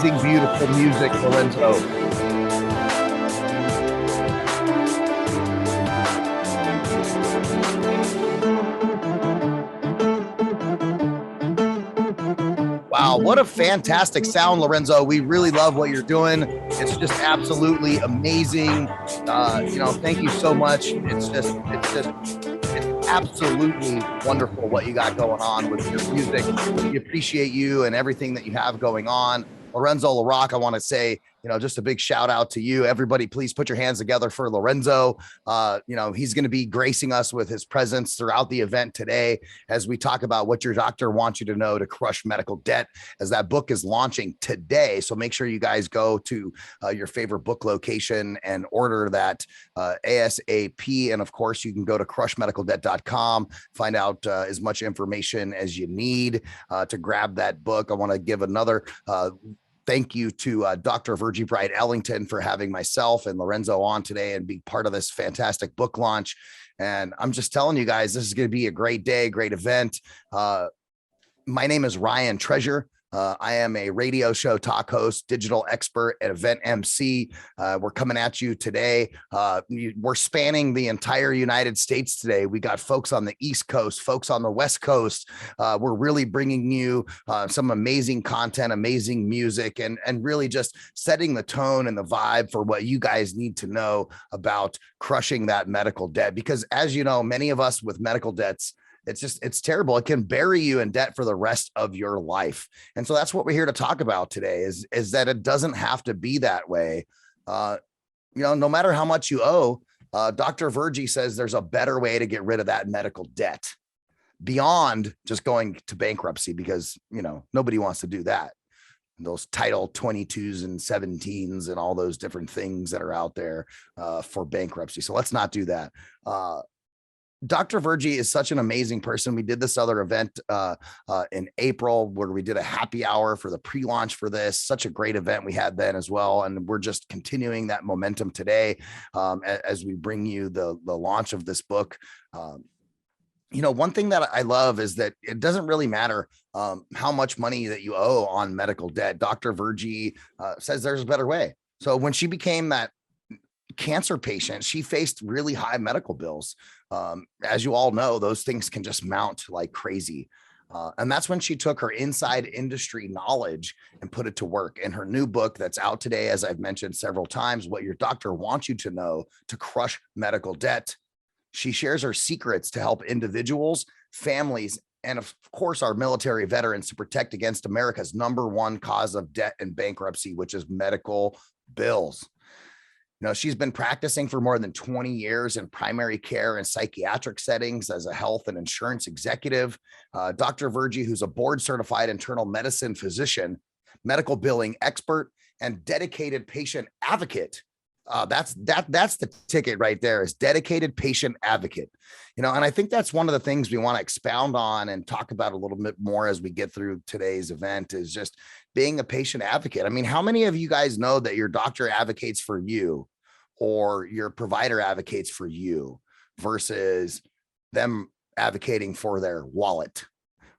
amazing, beautiful music, Lorenzo. Wow, what a fantastic sound, Lorenzo. We really love what you're doing. It's just absolutely amazing. Thank you so much. It's absolutely wonderful what you got going on with your music. We appreciate you and everything that you have going on. Lorenzo LaRocque, I want to say, just a big shout out to you. Everybody, please put your hands together for Lorenzo. He's going to be gracing us with his presence throughout the event today as we talk about what your doctor wants you to know to crush medical debt, as that book is launching today. So make sure you guys go to your favorite book location and order that ASAP. And of course, you can go to crushmedicaldebt.com, find out as much information as you need to grab that book. I want to give another thank you to Dr. Virgie Bright Ellington for having myself and Lorenzo on today and being part of this fantastic book launch. And I'm just telling you guys, this is going to be a great day, great event. My name is Ryan Treasure. I am a radio show talk host, digital expert, and event MC. We're coming at you today. We're spanning the entire United States today. We got folks on the East Coast, folks on the West Coast. We're really bringing you some amazing content, amazing music, and really just setting the tone and the vibe for what you guys need to know about crushing that medical debt. Because as you know, many of us with medical debts, it's terrible. It can bury you in debt for the rest of your life. And so that's what we're here to talk about today is that it doesn't have to be that way. No matter how much you owe, Dr. Virgie says there's a better way to get rid of that medical debt beyond just going to bankruptcy, because, nobody wants to do that. Those Title 22s and 17s and all those different things that are out there for bankruptcy. So let's not do that. Dr. Virgie is such an amazing person. We did this other event in April where we did a happy hour for the pre-launch for this. Such a great event we had then as well. And we're just continuing that momentum today as we bring you the launch of this book. One thing that I love is that it doesn't really matter how much money that you owe on medical debt. Dr. Virgie says there's a better way. So when she became that cancer patient, she faced really high medical bills. As you all know, those things can just mount like crazy. And that's when she took her inside industry knowledge and put it to work in her new book that's out today, as I've mentioned several times, What Your Doctor Wants You to Know to Crush Medical Debt. She shares her secrets to help individuals, families, and of course, our military veterans to protect against America's #1 cause of debt and bankruptcy, which is medical bills. She's been practicing for more than 20 years in primary care and psychiatric settings as a health and insurance executive. Dr. Virgie, who's a board certified internal medicine physician, medical billing expert, and dedicated patient advocate. That's the ticket right there, is dedicated patient advocate. And I think that's one of the things we want to expound on and talk about a little bit more as we get through today's event, is just being a patient advocate. I mean, how many of you guys know that your doctor advocates for you or your provider advocates for you versus them advocating for their wallet?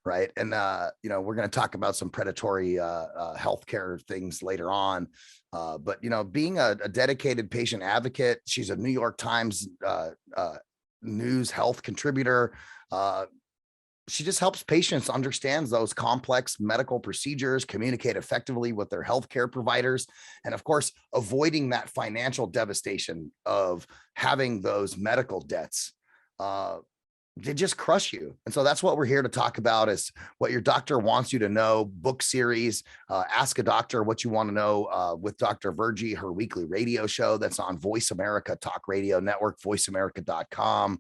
Right. And, we're going to talk about some predatory healthcare things later on. But, being a dedicated patient advocate, she's a New York Times news health contributor. She just helps patients understand those complex medical procedures, communicate effectively with their healthcare providers, and of course, avoiding that financial devastation of having those medical debts. They just crush you. And so that's what we're here to talk about, is What Your Doctor Wants You to Know book series. Ask a Doctor What You Want to Know with Dr. Virgie, her weekly radio show that's on Voice America Talk Radio Network, voiceamerica.com.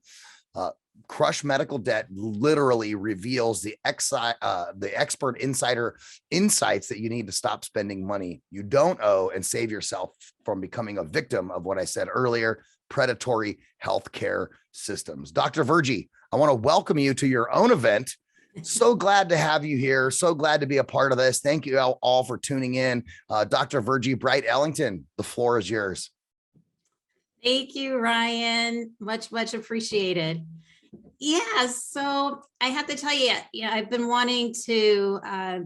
Crush Medical Debt literally reveals the expert insider insights that you need to stop spending money you don't owe and save yourself from becoming a victim of what I said earlier, predatory healthcare systems. Dr. Virgie, I want to welcome you to your own event. So glad to have you here. So glad to be a part of this. Thank you all for tuning in. Dr. Virgie Bright Ellington, the floor is yours. Thank you, Ryan. Much, much appreciated. Yeah, so I have to tell you, I've been wanting to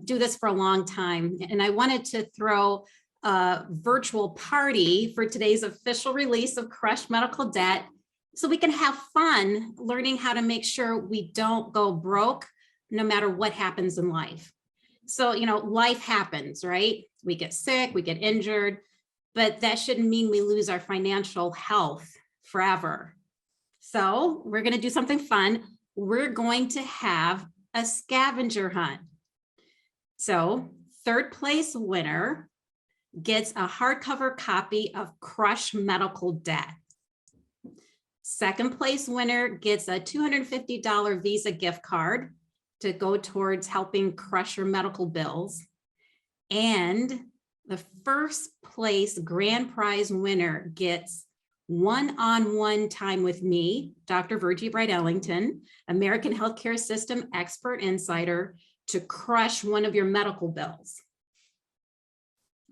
do this for a long time, and I wanted to throw a virtual party for today's official release of Crush Medical Debt, so we can have fun learning how to make sure we don't go broke no matter what happens in life. So, life happens, right? We get sick, we get injured, but that shouldn't mean we lose our financial health forever. So we're going to do something fun. We're going to have a scavenger hunt. So third place winner gets a hardcover copy of Crush Medical Debt. Second place winner gets a $250 Visa gift card to go towards helping crush your medical bills. And the first place grand prize winner gets one-on-one time with me, Dr. Virgie Bright-Ellington, American Healthcare System Expert Insider, to crush one of your medical bills.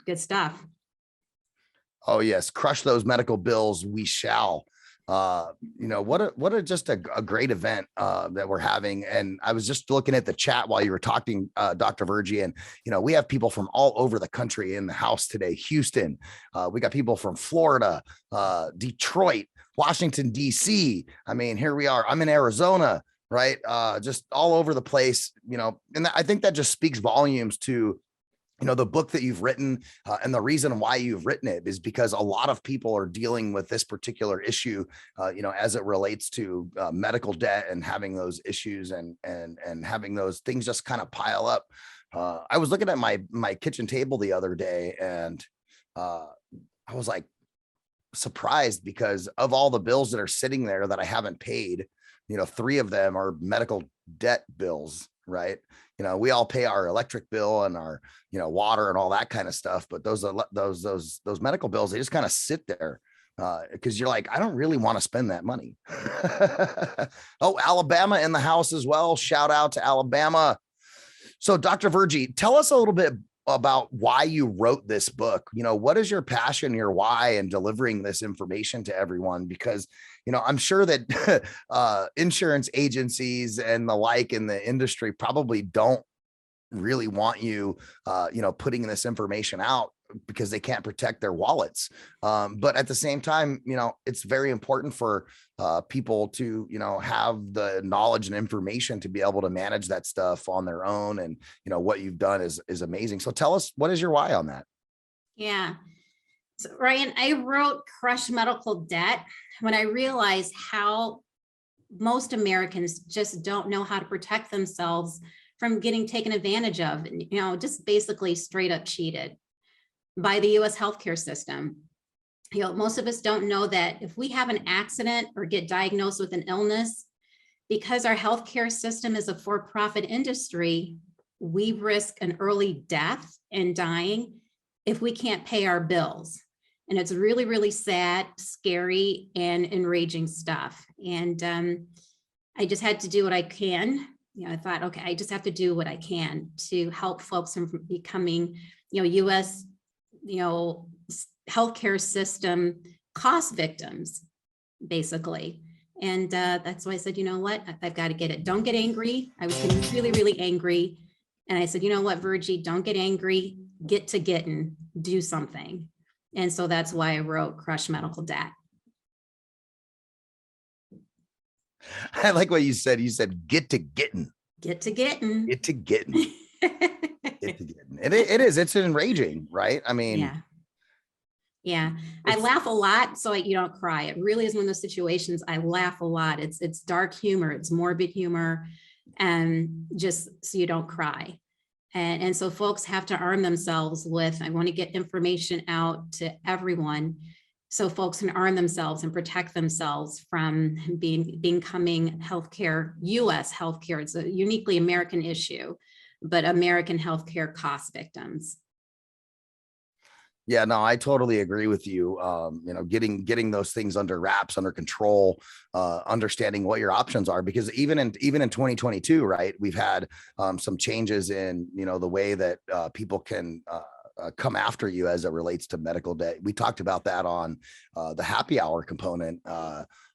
Good stuff. Oh yes, crush those medical bills. We shall. What a just a great event that we're having. And I was just looking at the chat while you were talking, Dr. Virgie, and we have people from all over the country in the house today. Houston, we got people from Florida, Detroit, Washington, DC. I mean, here we are. I'm in Arizona, right? Just all over the place, and I think that just speaks volumes to the book that you've written, and the reason why you've written it is because a lot of people are dealing with this particular issue, as it relates to medical debt and having those issues and having those things just kind of pile up. I was looking at my kitchen table the other day, and I was like surprised because of all the bills that are sitting there that I haven't paid. 3 of them are medical debt bills, right? We all pay our electric bill and our, water and all that kind of stuff. But those medical bills, they just kind of sit there because you're like, I don't really want to spend that money. Oh, Alabama in the house as well. Shout out to Alabama. So Dr. Virgie, tell us a little bit about why you wrote this book. What is your passion, your why in delivering this information to everyone? Because, I'm sure that insurance agencies and the like in the industry probably don't really want you, putting this information out because they can't protect their wallets. But at the same time, it's very important for people to, have the knowledge and information to be able to manage that stuff on their own. And, what you've done is amazing. So tell us, what is your why on that? Yeah. So Ryan, I wrote Crush Medical Debt when I realized how most Americans just don't know how to protect themselves from getting taken advantage of, just basically straight up cheated by the US healthcare system. Most of us don't know that if we have an accident or get diagnosed with an illness, because our healthcare system is a for-profit industry, we risk an early death and dying if we can't pay our bills. And it's really, really sad, scary, and enraging stuff. And I just had to do what I can. I thought, okay, I just have to do what I can to help folks from becoming, US, healthcare system cost victims, basically. And that's why I said, I've got to get it. Don't get angry. I was getting really, really angry. And I said, Virgie, don't get angry, get to getting, do something. And so that's why I wrote Crush Medical Debt. I like what you said. You said, get to getting. Get to getting. Get to getting. Get to getting. It is. It's enraging, right? I mean. Yeah. I laugh a lot, so you don't cry. It really is one of those situations I laugh a lot. It's dark humor. It's morbid humor, and just so you don't cry. And so folks have to arm themselves with, I want to get information out to everyone so folks can arm themselves and protect themselves from becoming healthcare, US healthcare. It's a uniquely American issue, but American healthcare cost victims. Yeah, no, I totally agree with you. Getting those things under wraps, under control, understanding what your options are, because even in 2022, right, we've had some changes in, the way that people can come after you as it relates to medical debt. We talked about that on the happy hour component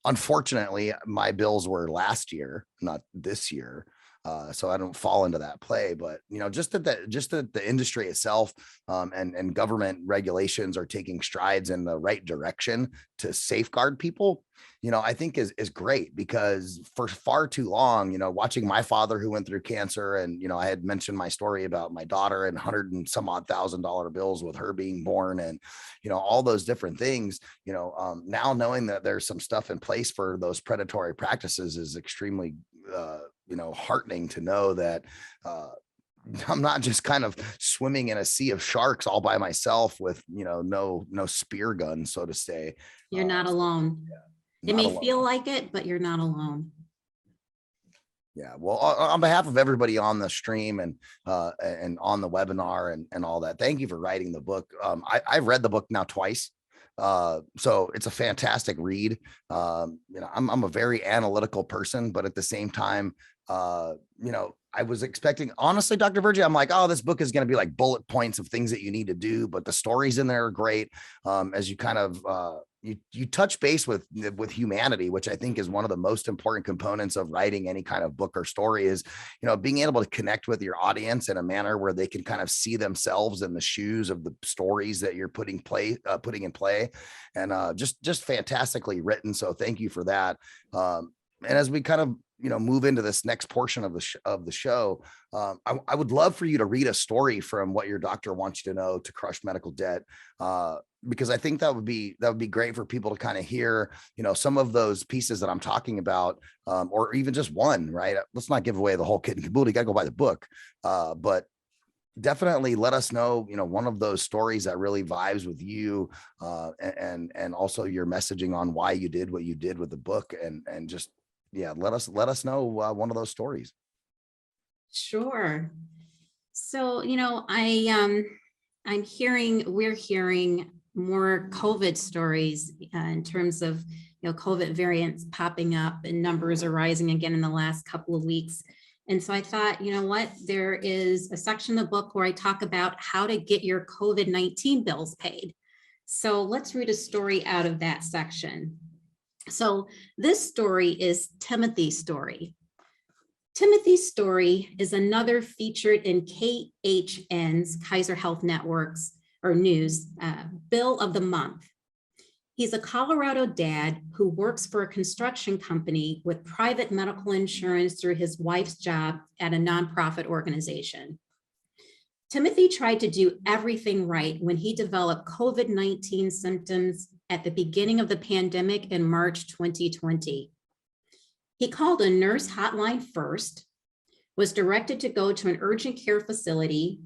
Unfortunately, my bills were last year, not this year. So I don't fall into that play, but just that the industry itself and government regulations are taking strides in the right direction to safeguard people, I think is great, because for far too long, watching my father who went through cancer, and I had mentioned my story about my daughter and hundred and some odd $1,000 bills with her being born, and all those different things. Now knowing that there's some stuff in place for those predatory practices is extremely heartening to know that I'm not just kind of swimming in a sea of sharks all by myself with, no spear gun, so to say. You're not alone. It Not may alone. feel like it, but you're not alone. Yeah. Well, on behalf of everybody on the stream and on the webinar and all that, thank you for writing the book. I've read the book now twice. So it's a fantastic read. I'm a very analytical person, but at the same time, I was expecting, honestly, Dr. Virgie, I'm like, oh, this book is going to be like bullet points of things that you need to do, but the stories in there are great. As you kind of, you touch base with humanity, which I think is one of the most important components of writing any kind of book or story, is, being able to connect with your audience in a manner where they can kind of see themselves in the shoes of the stories that you're putting in play, and just fantastically written. So thank you for that. And as we kind of move into this next portion of the show, I would love for you to read a story from What Your Doctor Wants You to Know to Crush Medical Debt, because I think that would be great for people to kind of hear, some of those pieces that I'm talking about, or even just one. Right? Let's not give away the whole kit and caboodle. You got to go buy the book, but definitely let us know, one of those stories that really vibes with you, and also your messaging on why you did what you did with the book, and just, yeah, let us know one of those stories. Sure. So, we're hearing more COVID stories in terms of, COVID variants popping up, and numbers are rising again in the last couple of weeks. And so I thought, there is a section of the book where I talk about how to get your COVID-19 bills paid. So let's read a story out of that section. So this story is Timothy's story. Timothy's story is another featured in KHN's Kaiser Health Network's or News Bill of the Month. He's a Colorado dad who works for a construction company with private medical insurance through his wife's job at a nonprofit organization. Timothy tried to do everything right when he developed COVID-19 symptoms at the beginning of the pandemic in March 2020. He called a nurse hotline first, was directed to go to an urgent care facility,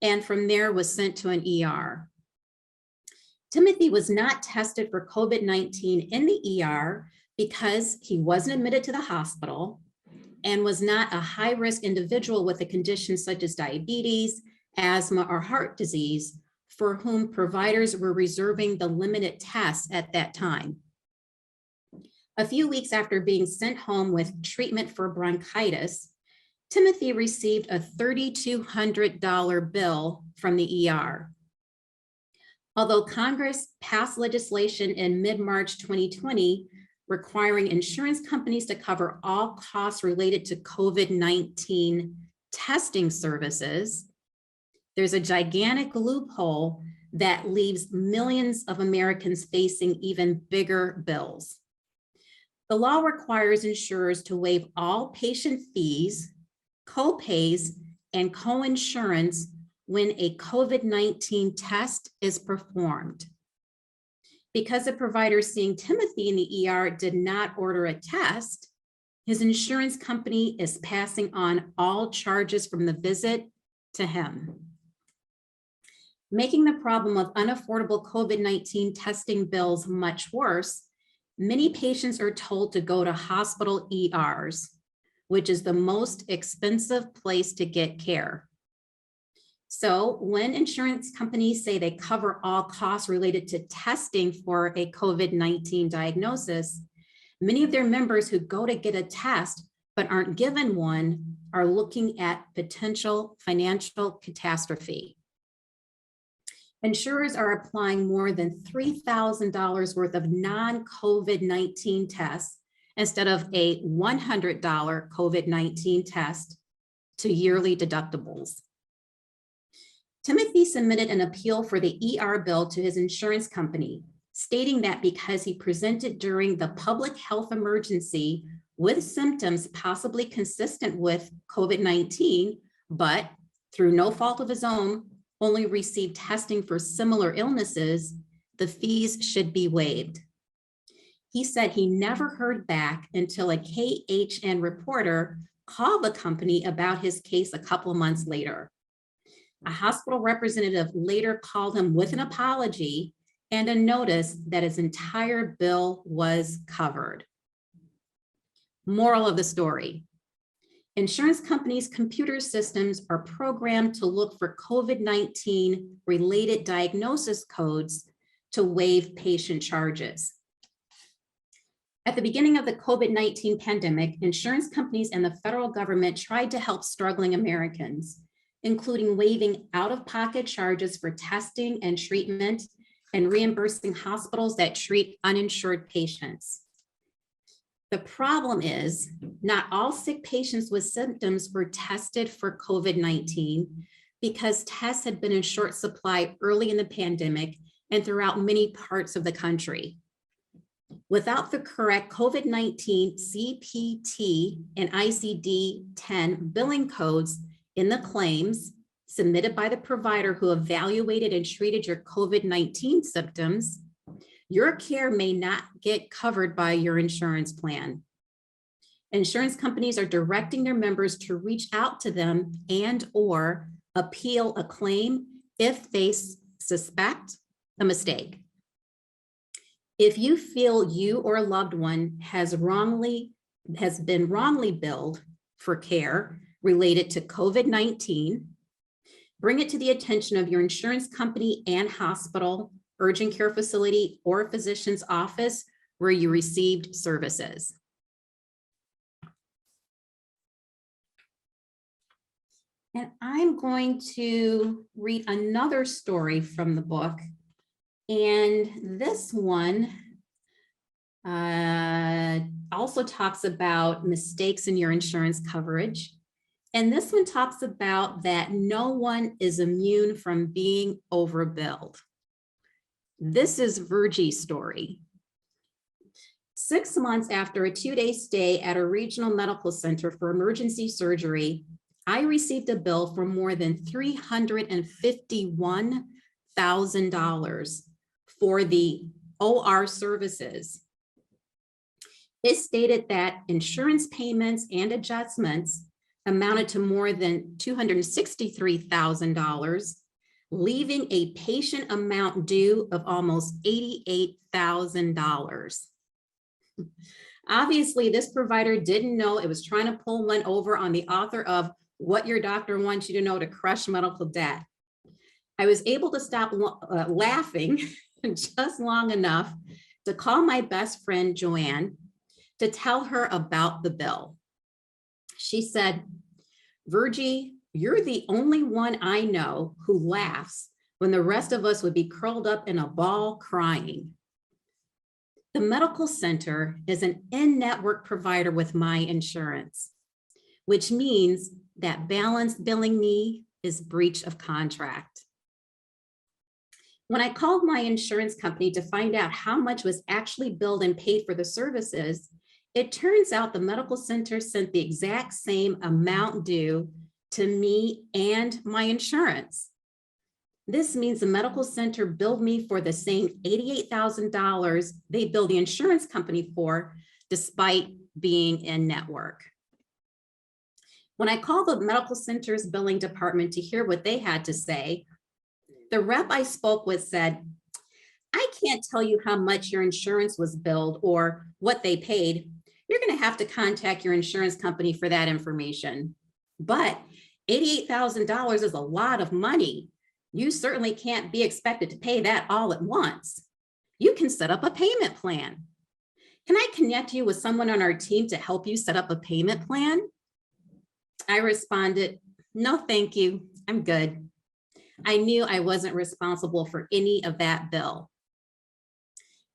and from there was sent to an ER. Timothy was not tested for COVID-19 in the ER because he wasn't admitted to the hospital and was not a high-risk individual with a condition such as diabetes, asthma, or heart disease, for whom providers were reserving the limited tests at that time. A few weeks after being sent home with treatment for bronchitis, Timothy received a $3,200 bill from the ER. Although Congress passed legislation in mid-March 2020 requiring insurance companies to cover all costs related to COVID-19 testing services, there's a gigantic loophole that leaves millions of Americans facing even bigger bills. The law requires insurers to waive all patient fees, co-pays, and co-insurance when a COVID-19 test is performed. Because the provider seeing Timothy in the ER did not order a test, his insurance company is passing on all charges from the visit to him. Making the problem of unaffordable COVID-19 testing bills much worse, many patients are told to go to hospital ERs, which is the most expensive place to get care. So when insurance companies say they cover all costs related to testing for a COVID-19 diagnosis, many of their members who go to get a test but aren't given one are looking at potential financial catastrophe. Insurers are applying more than $3,000 worth of non-COVID-19 tests instead of a $100 COVID-19 test to yearly deductibles. Timothy submitted an appeal for the ER bill to his insurance company, stating that because he presented during the public health emergency with symptoms possibly consistent with COVID-19, but through no fault of his own, only received testing for similar illnesses, the fees should be waived. He said he never heard back until a KHN reporter called the company about his case a couple of months later. A hospital representative later called him with an apology and a notice that his entire bill was covered. Moral of the story: insurance companies' computer systems are programmed to look for COVID-19 related diagnosis codes to waive patient charges. At the beginning of the COVID-19 pandemic, insurance companies and the federal government tried to help struggling Americans, including waiving out-of-pocket charges for testing and treatment and reimbursing hospitals that treat uninsured patients. The problem is, not all sick patients with symptoms were tested for COVID-19 because tests had been in short supply early in the pandemic and throughout many parts of the country. Without the correct COVID-19 CPT and ICD-10 billing codes in the claims submitted by the provider who evaluated and treated your COVID-19 symptoms, your care may not get covered by your insurance plan. Insurance companies are directing their members to reach out to them and/or appeal a claim if they suspect a mistake. If you feel you or a loved one has been wrongly billed for care related to COVID-19, bring it to the attention of your insurance company and hospital, urgent care facility, or physician's office where you received services. And I'm going to read another story from the book. And this one also talks about mistakes in your insurance coverage. And this one talks about that no one is immune from being overbilled. This is Virgie's story. 6 months after a 2-day stay at a regional medical center for emergency surgery, I received a bill for more than $351,000 for the OR services. It stated that insurance payments and adjustments amounted to more than $263,000, leaving a patient amount due of almost $88,000. Obviously, this provider didn't know it was trying to pull one over on the author of What Your Doctor Wants You to Know to Crush Medical Debt. I was able to stop laughing just long enough to call my best friend, Joanne, to tell her about the bill. She said, "Virgie, you're the only one I know who laughs when the rest of us would be curled up in a ball crying." The medical center is an in-network provider with my insurance, which means that balance billing me is breach of contract. When I called my insurance company to find out how much was actually billed and paid for the services, it turns out the medical center sent the exact same amount due to me and my insurance. This means the medical center billed me for the same $88,000 they billed the insurance company for, despite being in network. When I called the medical center's billing department to hear what they had to say, the rep I spoke with said, "I can't tell you how much your insurance was billed or what they paid. You're going to have to contact your insurance company for that information. But $88,000 is a lot of money. You certainly can't be expected to pay that all at once. You can set up a payment plan. Can I connect you with someone on our team to help you set up a payment plan?" I responded, "No, thank you. I'm good." I knew I wasn't responsible for any of that bill.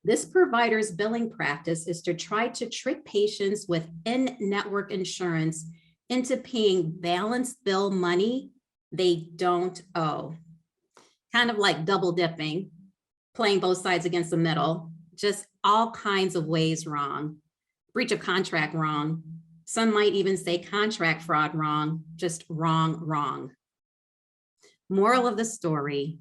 This provider's billing practice is to try to trick patients with in-network insurance into paying balance bill money they don't owe. Kind of like double dipping, playing both sides against the middle, just all kinds of ways wrong. Breach of contract wrong. Some might even say contract fraud wrong, just wrong, wrong. Moral of the story,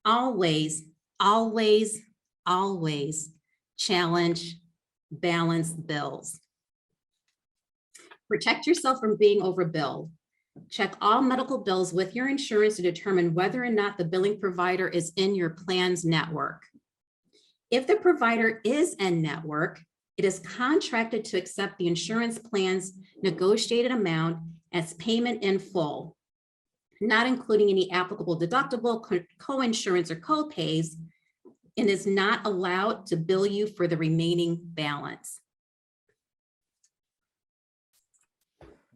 always, always, always challenge balanced bills. Protect yourself from being overbilled. Check all medical bills with your insurance to determine whether or not the billing provider is in your plan's network. If the provider is in network, it is contracted to accept the insurance plan's negotiated amount as payment in full, not including any applicable deductible, co-insurance, or co-pays, and is not allowed to bill you for the remaining balance.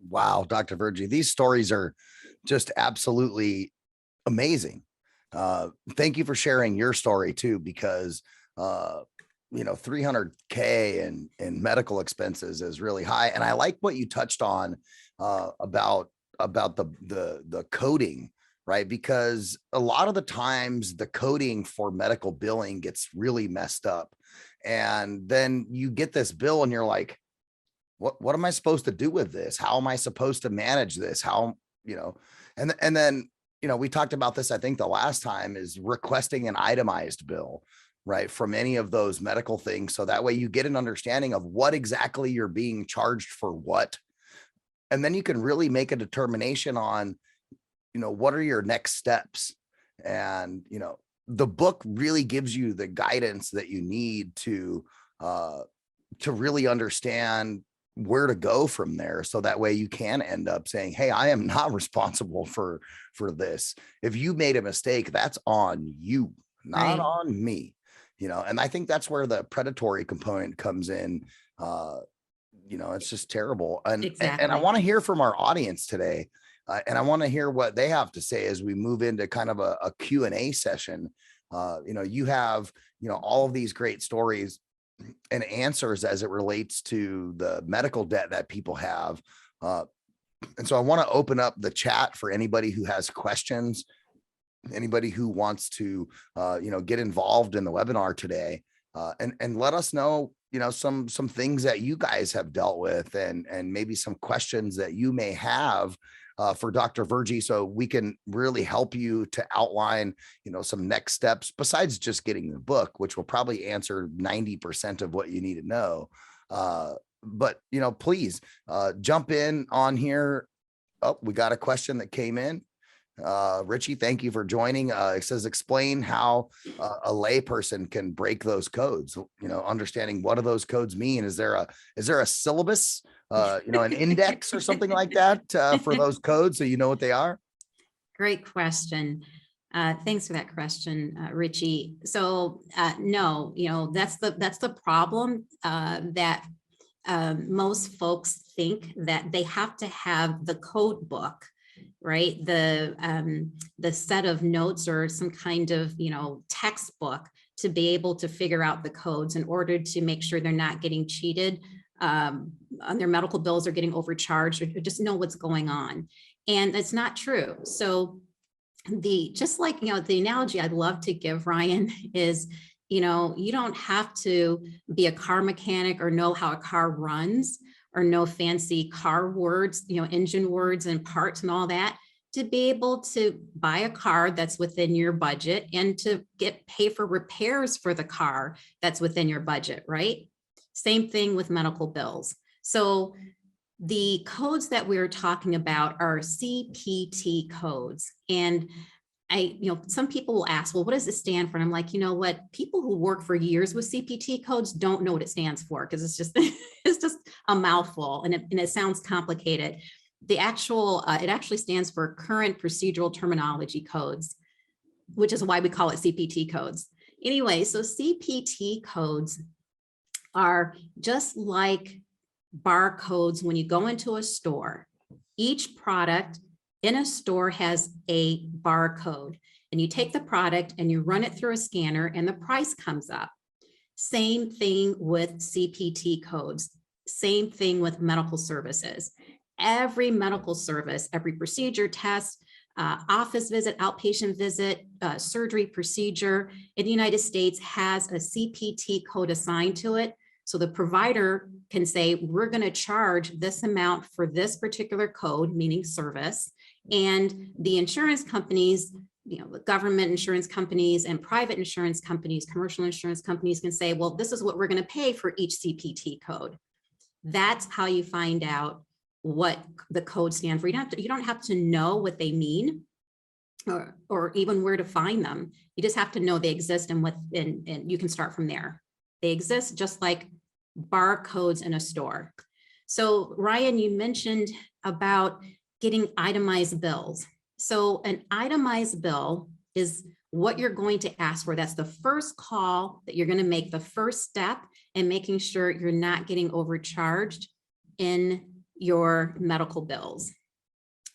Wow, Dr. Virgie, these stories are just absolutely amazing. Thank you for sharing your story too, because you know, 300K in medical expenses is really high. And I like what you touched on about the coding, right? Because a lot of the times the coding for medical billing gets really messed up. And then you get this bill and you're like, what am I supposed to do with this? How am I supposed to manage this? How, you know, and then, you know, we talked about this, I think the last time, is requesting an itemized bill, right, from any of those medical things. So that way you get an understanding of what exactly you're being charged for what. And then you can really make a determination on, you know, what are your next steps? And, you know, the book really gives you the guidance that you need to really understand where to go from there. So that way you can end up saying, hey, I am not responsible for this. If you made a mistake, that's on you, not on me, you know? And I think that's where the predatory component comes in. You know, it's just terrible. And I want to hear from our audience today. And I want to hear what they have to say as we move into kind of a Q&A session. You know, you have, you know, all of these great stories and answers as it relates to the medical debt that people have. And so I want to open up the chat for anybody who has questions, anybody who wants to, you know, get involved in the webinar today, and let us know, you know, some things that you guys have dealt with, and maybe some questions that you may have for Dr. Virgie, so we can really help you to outline, you know, some next steps besides just getting the book, which will probably answer 90% of what you need to know. But, you know, please jump in on here. Oh, we got a question that came in. Richie, thank you for joining. It says, explain how a lay person can break those codes, you know, understanding what do those codes mean. Is there a syllabus, you know, an index or something like that for those codes, so you know what they are? Great question. Thanks for that question, Richie. So no, you know, that's the problem, that most folks think that they have to have the code book, right? The set of notes or some kind of, you know, textbook to be able to figure out the codes in order to make sure they're not getting cheated on their medical bills or getting overcharged, or just know what's going on. And that's not true. So just like, you know, the analogy I'd love to give, Ryan, is, you know, you don't have to be a car mechanic or know how a car runs or know fancy car words, you know, engine words and parts and all that, to be able to buy a car that's within your budget and to pay for repairs for the car that's within your budget, right? Same thing with medical bills. So the codes that we're talking about are CPT codes. And you know, some people will ask, well, what does it stand for? And I'm like, you know what? People who work for years with CPT codes don't know what it stands for, because it's just it's just a mouthful, and it sounds complicated. The actual it actually stands for current procedural terminology codes, which is why we call it CPT codes. Anyway, so CPT codes are just like barcodes when you go into a store. Each product in a store has a barcode, and you take the product and you run it through a scanner and the price comes up. Same thing with CPT codes. Same thing with medical services. Every medical service, every procedure, test, office visit, outpatient visit, surgery procedure in the United States has a CPT code assigned to it. So the provider can say, we're going to charge this amount for this particular code, meaning service. And the insurance companies, the government insurance companies and private insurance companies, commercial insurance companies can say, well, this is what we're going to pay for each CPT code. That's how you find out what the code stands for. You don't have to know what they mean or even where to find them. You just have to know they exist, and you can start from there. They exist just like barcodes in a store. So Ryan, you mentioned about getting itemized bills. So an itemized bill is what you're going to ask for. That's the first call that you're going to make, the first step in making sure you're not getting overcharged in your medical bills.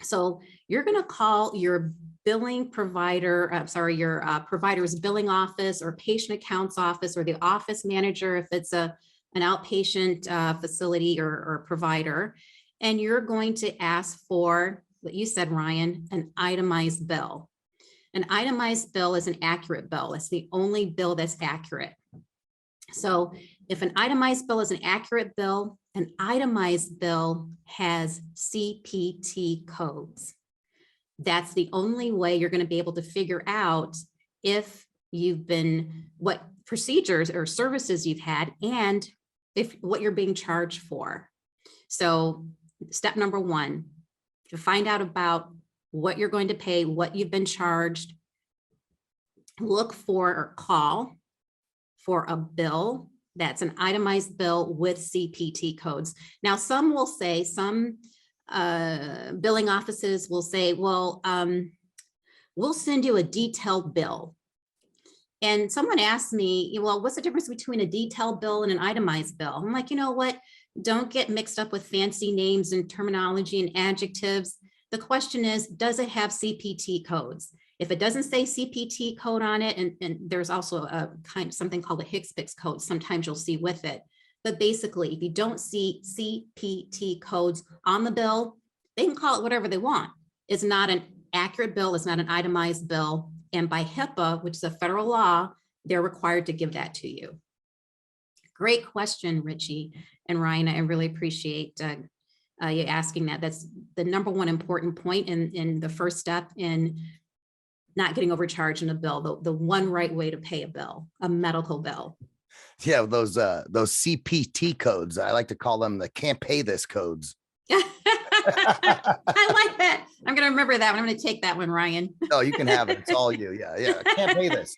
So you're going to call your billing provider, your provider's billing office or patient accounts office, or the office manager if it's an outpatient facility or provider. And you're going to ask for what you said, Ryan, an itemized bill. An itemized bill is an accurate bill. It's the only bill that's accurate. So if an itemized bill is an accurate bill, an itemized bill has CPT codes. That's the only way you're going to be able to figure out if what procedures or services you've had, and if what you're being charged for. So step number one, to find out about what you're going to pay, what you've been charged, look for or call for a bill that's an itemized bill with CPT codes. Now, some billing offices will say, well, we'll send you a detailed bill. And someone asked me, well, what's the difference between a detailed bill and an itemized bill? I'm like, you know what? Don't get mixed up with fancy names and terminology and adjectives. The question is, does it have CPT codes? If it doesn't say CPT code on it, and there's also something called a HCPCS code, sometimes you'll see with it. But basically, if you don't see CPT codes on the bill, they can call it whatever they want. It's not an accurate bill. It's not an itemized bill. And by HIPAA, which is a federal law, they're required to give that to you. Great question, Richie and Ryan. I really appreciate you asking that. That's the number one important point in the first step in not getting overcharged in a bill, the one right way to pay a bill, a medical bill. Yeah, those CPT codes, I like to call them the can't pay this codes. I like that. I'm going to remember that one. I'm going to take that one, Ryan. Oh, you can have it. It's all you. Yeah. Can't pay this.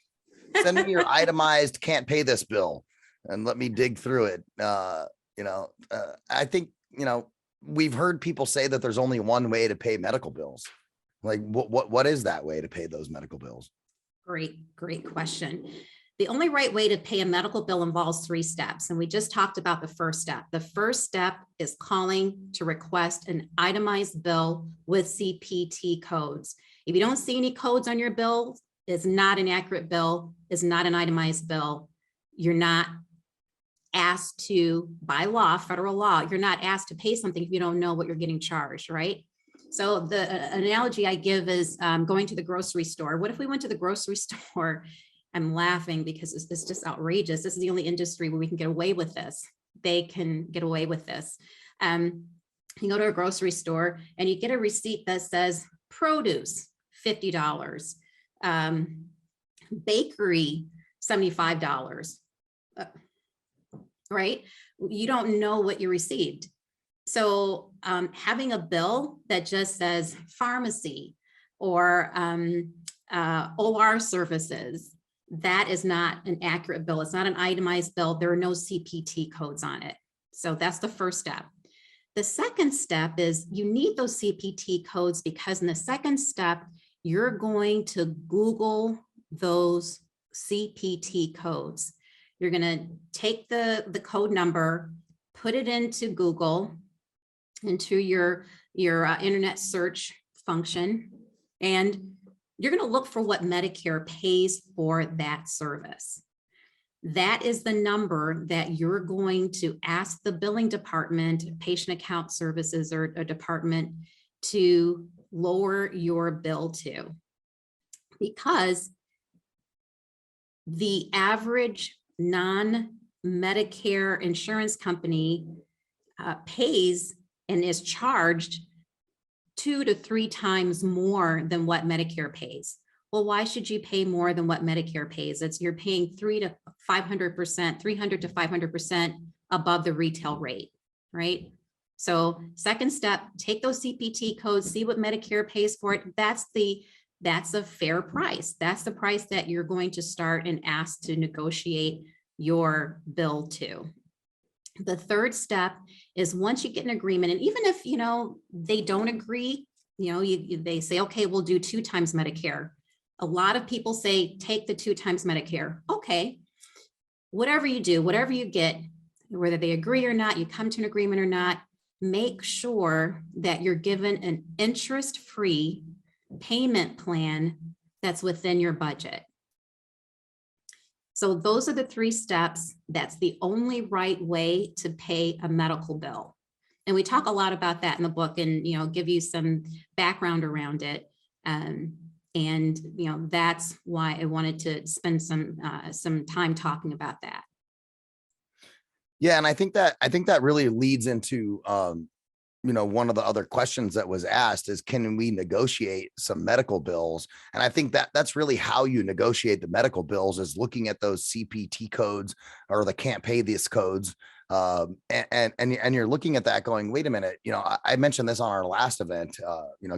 Send me your itemized can't pay this bill and let me dig through it. I think, we've heard people say that there's only one way to pay medical bills. Like what is that way to pay those medical bills? Great question. The only right way to pay a medical bill involves 3 steps. And we just talked about the first step. The first step is calling to request an itemized bill with CPT codes. If you don't see any codes on your bill, it's not an accurate bill, it's not an itemized bill. You're not asked to, by law, federal law, you're not asked to pay something if you don't know what you're getting charged, right? So the analogy I give is going to the grocery store. What if we went to the grocery store? I'm laughing because it's just outrageous. This is the only industry where we can get away with this. They can get away with this. You go to a grocery store and you get a receipt that says produce, $50, bakery, $75, right? You don't know what you received. So having a bill that just says pharmacy or OR services, that is not an accurate bill. It's not an itemized bill. There are no CPT codes on it. So that's the first step. The second step is you need those CPT codes because in the second step, you're going to Google those CPT codes. You're going to take the code number, put it into Google, into your internet search function, and you're going to look for what Medicare pays for that service. That is the number that you're going to ask the billing department, patient account services or a department to lower your bill to. Because the average non-Medicare insurance company pays and is charged 2 to 3 times more than what Medicare pays. Well, why should you pay more than what Medicare pays? You're paying 300 to 500% above the retail rate, right? So second step, take those CPT codes, see what Medicare pays for it. That's a fair price. That's the price that you're going to start and ask to negotiate your bill to. The third step is once you get an agreement, and even if, they don't agree, they say, okay, we'll do 2 times Medicare. A lot of people say, take the 2 times Medicare. Okay, whatever you do, whatever you get, whether they agree or not, you come to an agreement or not, make sure that you're given an interest-free payment plan that's within your budget. So those are the 3 steps. That's the only right way to pay a medical bill. And we talk a lot about that in the book and, give you some background around it. And that's why I wanted to spend some time talking about that. Yeah. And I think that really leads into, one of the other questions that was asked is, can we negotiate some medical bills? And I think that's really how you negotiate the medical bills, is looking at those CPT codes or the can't pay this codes. And you're looking at that going, wait a minute, I mentioned this on our last event,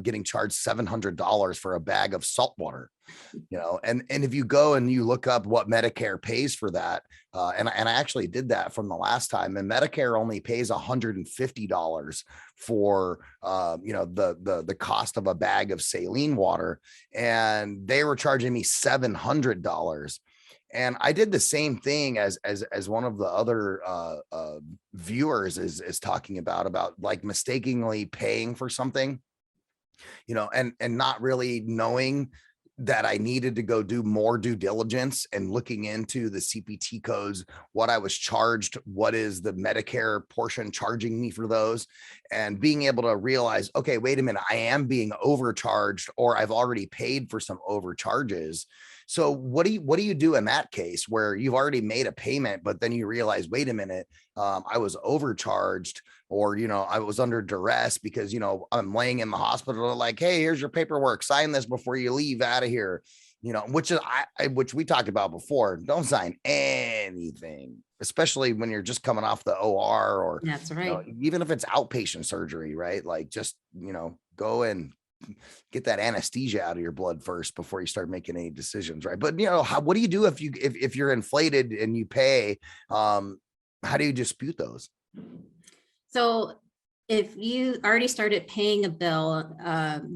getting charged $700 for a bag of salt water, and if you go and you look up what Medicare pays for that, and I actually did that from the last time, and Medicare only pays $150 for, the cost of a bag of saline water, and they were charging me $700. And I did the same thing as one of the other viewers is talking about like mistakenly paying for something, and not really knowing that I needed to go do more due diligence and looking into the CPT codes, what I was charged, what is the Medicare portion charging me for those, and being able to realize, okay, wait a minute, I am being overcharged, or I've already paid for some overcharges. So what do you do in that case where you've already made a payment, but then you realize, wait a minute, I was overcharged, or, I was under duress because, I'm laying in the hospital, like, hey, here's your paperwork, sign this before you leave out of here, which is which we talked about before. Don't sign anything, especially when you're just coming off the OR, or that's right. Even if it's outpatient surgery, right? Like just, go and get that anesthesia out of your blood first before you start making any decisions, right? But what do you do if you're inflated and you pay? How do you dispute those? So if you already started paying a bill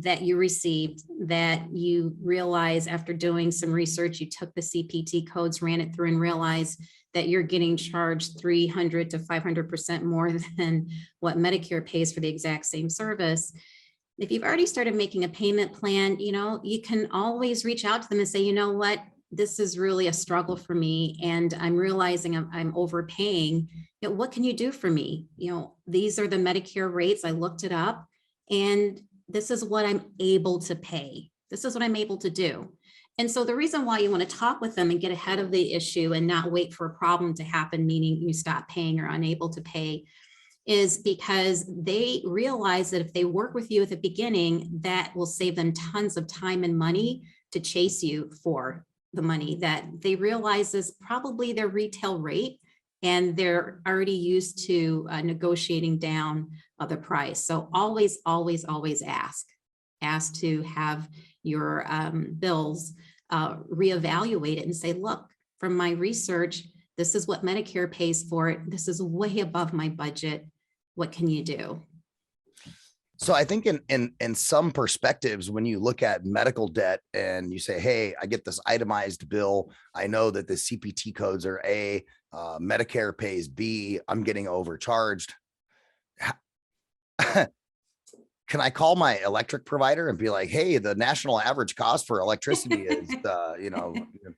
that you received, that you realize after doing some research, you took the CPT codes, ran it through, and realized that you're getting charged 300 to 500% more than what Medicare pays for the exact same service. If you've already started making a payment plan, you can always reach out to them and say, you know what, this is really a struggle for me, and I'm realizing I'm overpaying. What can you do for me? These are the Medicare rates. I looked it up, and this is what I'm able to pay. This is what I'm able to do. And so the reason why you want to talk with them and get ahead of the issue and not wait for a problem to happen, meaning you stop paying or unable to pay, is because they realize that if they work with you at the beginning, that will save them tons of time and money to chase you for the money that they realize is probably their retail rate, and they're already used to negotiating down the price. So always, always, always ask to have your bills reevaluated and say, look, from my research, this is what Medicare pays for it. This is way above my budget. What can you do? So I think in some perspectives, when you look at medical debt and you say, hey, I get this itemized bill, I know that the CPT codes are A, Medicare pays B, I'm getting overcharged. can I call my electric provider and be like, hey, the national average cost for electricity is,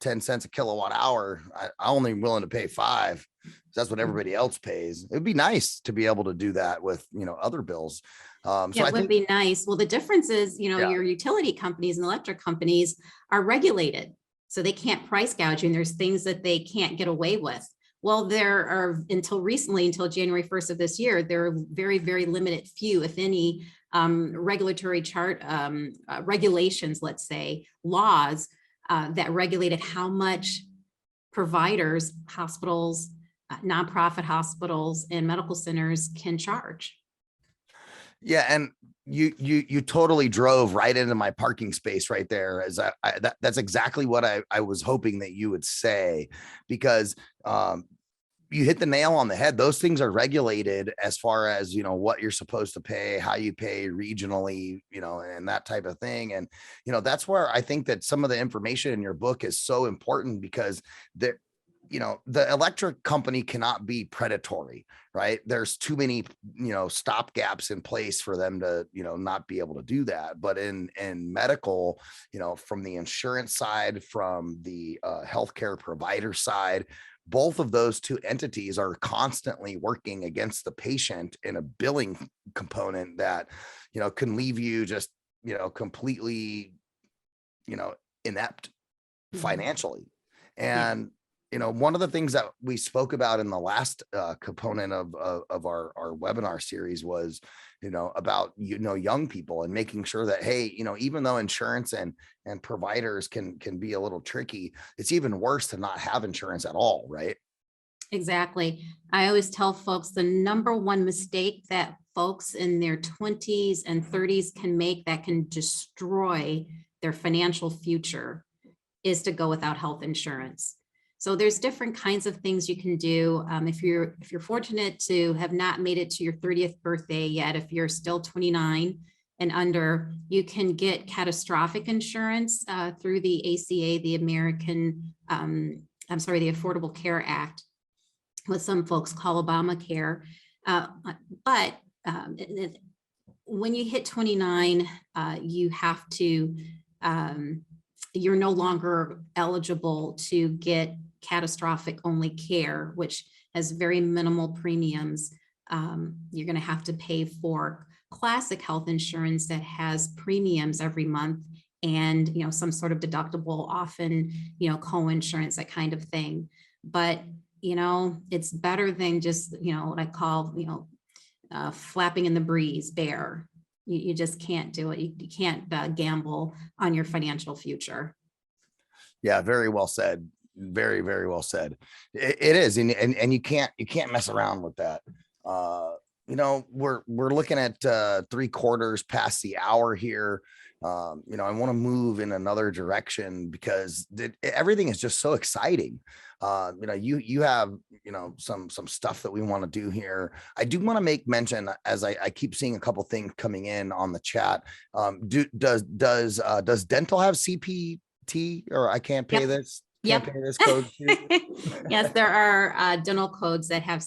10 cents a kilowatt hour. I only willing to pay 5. That's what everybody else pays. It'd be nice to be able to do that with, other bills. So Yeah, I it would think, be nice. Well, the difference is, yeah, your utility companies and electric companies are regulated. So they can't price gouge, and there's things that they can't get away with. Well, there are, until recently, until January 1st of this year, there are very, very limited few, if any, regulatory regulations, let's say, laws that regulated how much providers, hospitals, nonprofit hospitals, and medical centers can charge. yeah. And you totally drove right into my parking space right there. As that's exactly what I was hoping that you would say, because, you hit the nail on the head. Those things are regulated as far as, what you're supposed to pay, how you pay regionally, and that type of thing. And, that's where I think that some of the information in your book is so important, because the electric company cannot be predatory, right? There's too many, stop gaps in place for them to, not be able to do that. But in medical, from the insurance side, from the healthcare provider side, both of those two entities are constantly working against the patient in a billing component that, can leave you just, completely, inept financially. And, one of the things that we spoke about in the last component of our webinar series was, about, young people, and making sure that, hey, even though insurance and providers can be a little tricky, it's even worse to not have insurance at all, right? Exactly. I always tell folks the number one mistake that folks in their 20s and 30s can make that can destroy their financial future is to go without health insurance. So there's different kinds of things you can do. If you're fortunate to have not made it to your 30th birthday yet, if you're still 29 and under, you can get catastrophic insurance through the ACA, the the Affordable Care Act, what some folks call Obamacare. But when you hit 29, you have to, you're no longer eligible to get catastrophic only care, which has very minimal premiums. You're going to have to pay for classic health insurance that has premiums every month, and some sort of deductible, often co-insurance, that kind of thing. But it's better than just what I call flapping in the breeze bear. You just can't do it. You can't gamble on your financial future. Yeah, very well said. Very, very well said. It is, and you can't mess around with that. We're looking at 3/4 past the hour here. I want to move in another direction, because everything is just so exciting. You have some stuff that we want to do here. I do want to make mention, as I keep seeing a couple things coming in on the chat. Does dental have CPT, or I can't pay Yep. this? Yep. Can't pay this code too? Yes, there are dental codes that have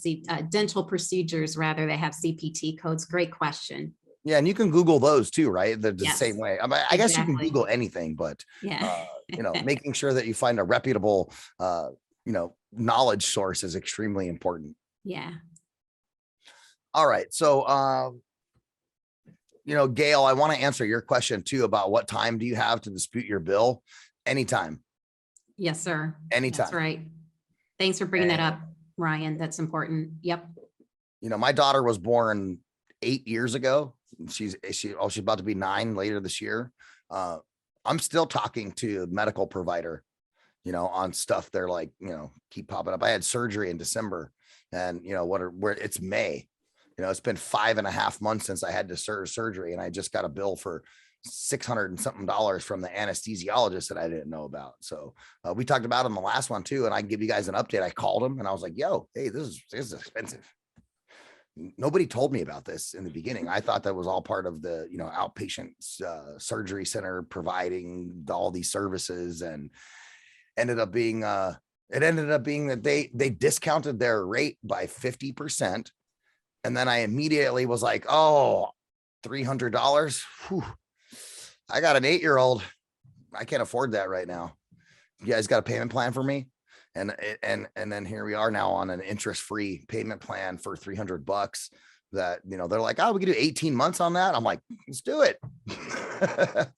dental procedures, rather, that have CPT codes. Great question. Yeah, and you can Google those too, right? They're the Yes, same way. I guess you can exactly. Google anything, but Yeah. making sure that you find a reputable, knowledge source is extremely important. Yeah. All right, so Gail, I want to answer your question too about what time do you have to dispute your bill? Anytime. Yes, sir. Anytime. That's right. Thanks for bringing that up, Ryan. That's important. Yep. My daughter was born 8 years ago. She's about to be 9 later this year. I'm still talking to a medical provider, on stuff. They're like, keep popping up. I had surgery in December, and where it's May. It's been 5.5 months since I had to surgery, and I just got a bill for $600 and something from the anesthesiologist that I didn't know about. So we talked about it in the last one too, and I can give you guys an update. I called him and I was like, yo, hey, this is expensive. Nobody told me about this in the beginning. I thought that was all part of the, outpatient surgery center providing all these services, and ended up being that they discounted their rate by 50%. And then I immediately was like, oh, $300. I got an 8-year-old. I can't afford that right now. You guys got a payment plan for me? And then here we are now on an interest-free payment plan for $300 that, you know, they're like, oh, we can do 18 months on that. I'm like, let's do it.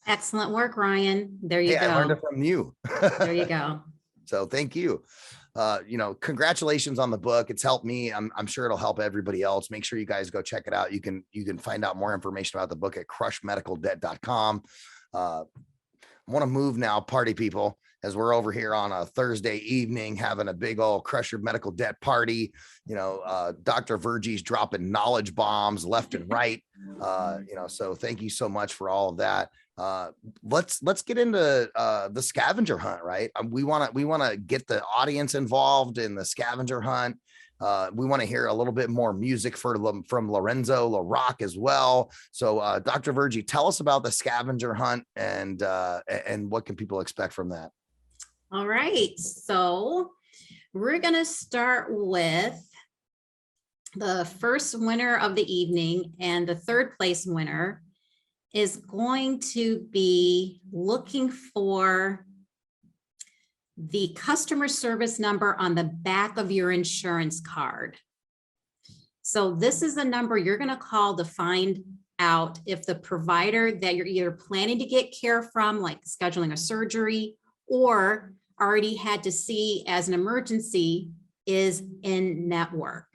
Excellent work, Ryan. There you Hey, I learned go. it from you. There you go. So thank you. You know, congratulations on the book. It's helped me. I'm sure it'll help everybody else. Make sure you guys go check it out. You can find out more information about the book at crushmedicaldebt.com. I want to move now, party people, as we're over here on a Thursday evening having a big old Crush Your Medical Debt party. You know, Dr. Virgie's dropping knowledge bombs left and right. You know, so thank you so much for all of that. Let's get into the scavenger hunt, right? We want to get the audience involved in the scavenger hunt. We want to hear a little bit more music from Lorenzo LaRock as well. So Dr. Virgie, tell us about the scavenger hunt and what can people expect from that? All right, so we're gonna start with the first winner of the evening, and the third place winner is going to be looking for the customer service number on the back of your insurance card. So this is the number you're going to call to find out if the provider that you're either planning to get care from, like scheduling a surgery, or already had to see as an emergency, is in network.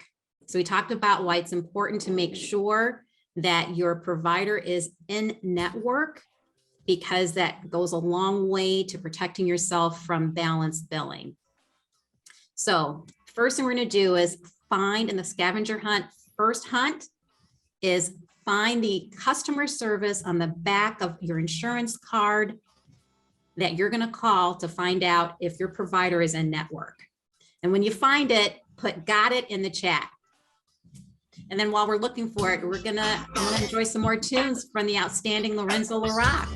So we talked about why it's important to make sure that your provider is in network, because that goes a long way to protecting yourself from balanced billing. So first thing we're going to do is find in the scavenger hunt. First hunt is find the customer service on the back of your insurance card that you're going to call to find out if your provider is in network. And when you find it, put "got it" in the chat. And then while we're looking for it, we're gonna enjoy some more tunes from the outstanding Lorenzo LaRock.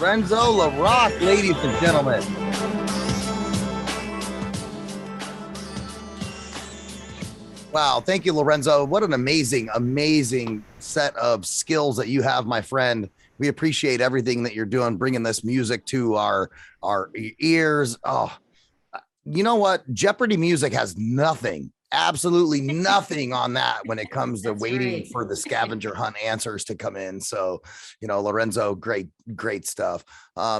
Lorenzo LaRock, ladies and gentlemen. Wow, thank you, Lorenzo. What an amazing set of skills that you have, my friend. We appreciate everything that you're doing, bringing this music to our ears. Oh, you know what? Jeopardy music has nothing, absolutely nothing on that when it comes to That's waiting right. for the scavenger hunt answers to come in. So, Lorenzo, great stuff.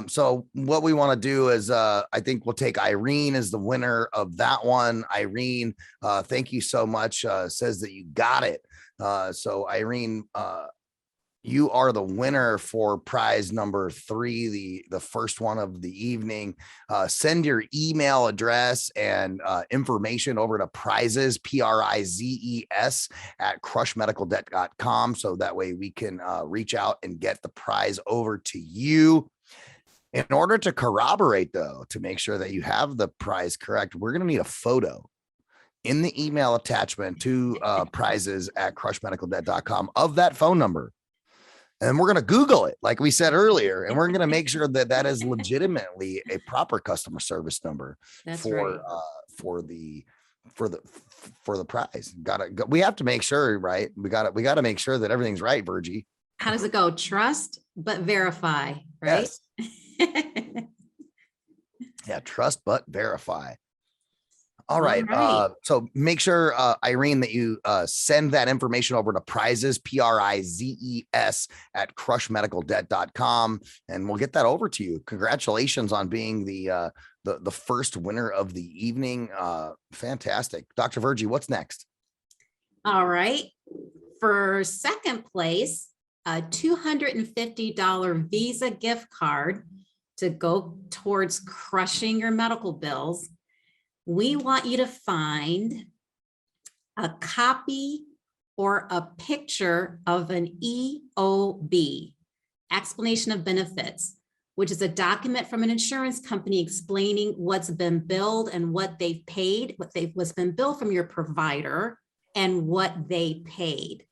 So what we want to do is I think we'll take Irene as the winner of that one. Irene, thank you so much. Says that you got it. So Irene, you are the winner for prize number 3, the first one of the evening. Send your email address and information over to prizes, PRIZES at crushmedicaldebt.com. So that way we can reach out and get the prize over to you. In order to corroborate, though, to make sure that you have the prize correct, we're going to need a photo in the email attachment to prizes at crushmedicaldebt.com of that phone number. And we're going to Google it, like we said earlier, and we're going to make sure that that is legitimately a proper customer service number. That's for right. For the prize. We have to make sure, right? We got to make sure that everything's right, Virgie. How does it go? Trust, but verify, right? Yes. Yeah, trust but verify. All right. right. So make sure, Irene, that you send that information over to prizes, PRIZES at crushmedicaldebt.com, and we'll get that over to you. Congratulations on being the first winner of the evening. Fantastic. Dr. Virgie, what's next? All right. For second place, a $250 Visa gift card to go towards crushing your medical bills. We want you to find a copy or a picture of an EOB, explanation of benefits, which is a document from an insurance company explaining what's been billed and what they've paid, what's been billed from your provider and what they paid.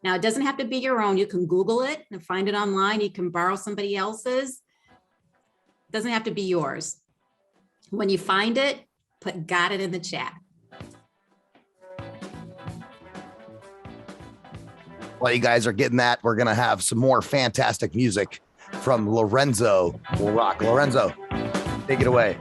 Now, it doesn't have to be your own. You can Google it and find it online. You can borrow somebody else's. It doesn't have to be yours. When you find it, got it in the chat. While you guys are getting that, we're going to have some more fantastic music from Lorenzo LaRock. Lorenzo, take it away.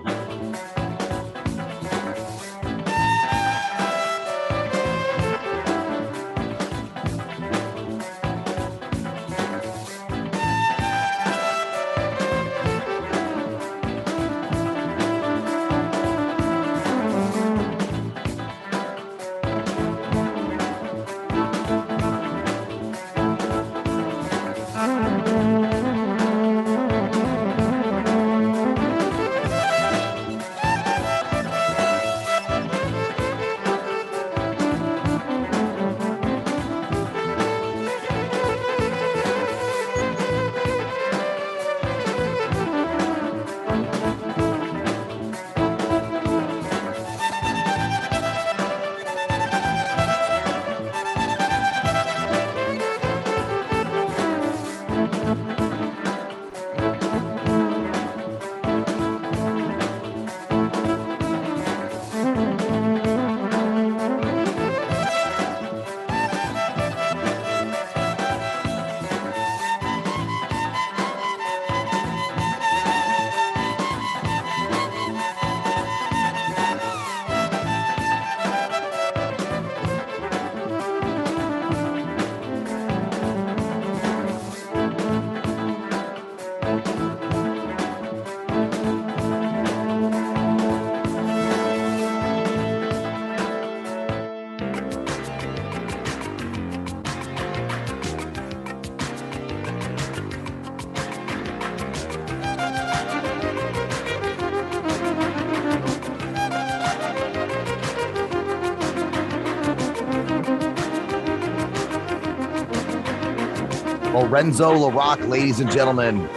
Lorenzo LaRock, ladies and gentlemen.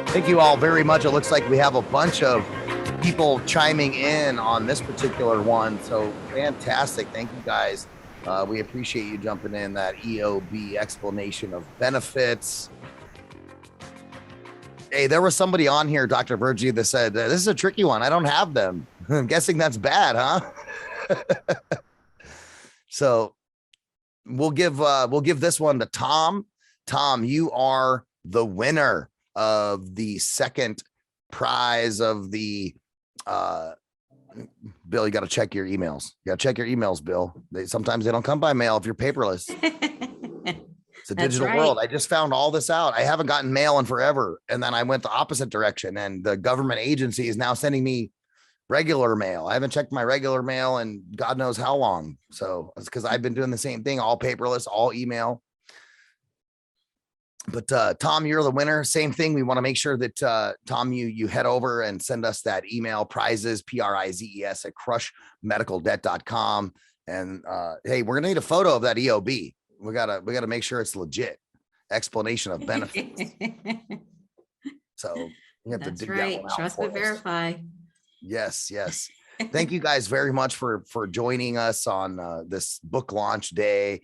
Thank you all very much. It looks like we have a bunch of people chiming in on this particular one. So fantastic. Thank you guys. We appreciate you jumping in. That EOB explanation of benefits. Hey, there was somebody on here, Dr. Virgie, that said, this is a tricky one. I don't have them. I'm guessing that's bad, huh? So we'll give this one to Tom. Tom, you are the winner of the second prize of the Bill. You got to check your emails. You got to check your emails, Bill. Sometimes they don't come by mail if you're paperless. It's a digital world. I just found all this out. I haven't gotten mail in forever. And then I went the opposite direction, and the government agency is now sending me regular mail. I haven't checked my regular mail in God knows how long. So it's because I've been doing the same thing, all paperless, all email. But Tom, you're the winner. Same thing. We want to make sure that Tom, you head over and send us that email, prizes, PRIZES at crushmedicaldebt.com. And hey, we're gonna need a photo of that EOB. We gotta make sure it's legit. Explanation of benefits. So we have to dig that one out. Trust but verify. Yes. Thank you guys very much for joining us on this book launch day.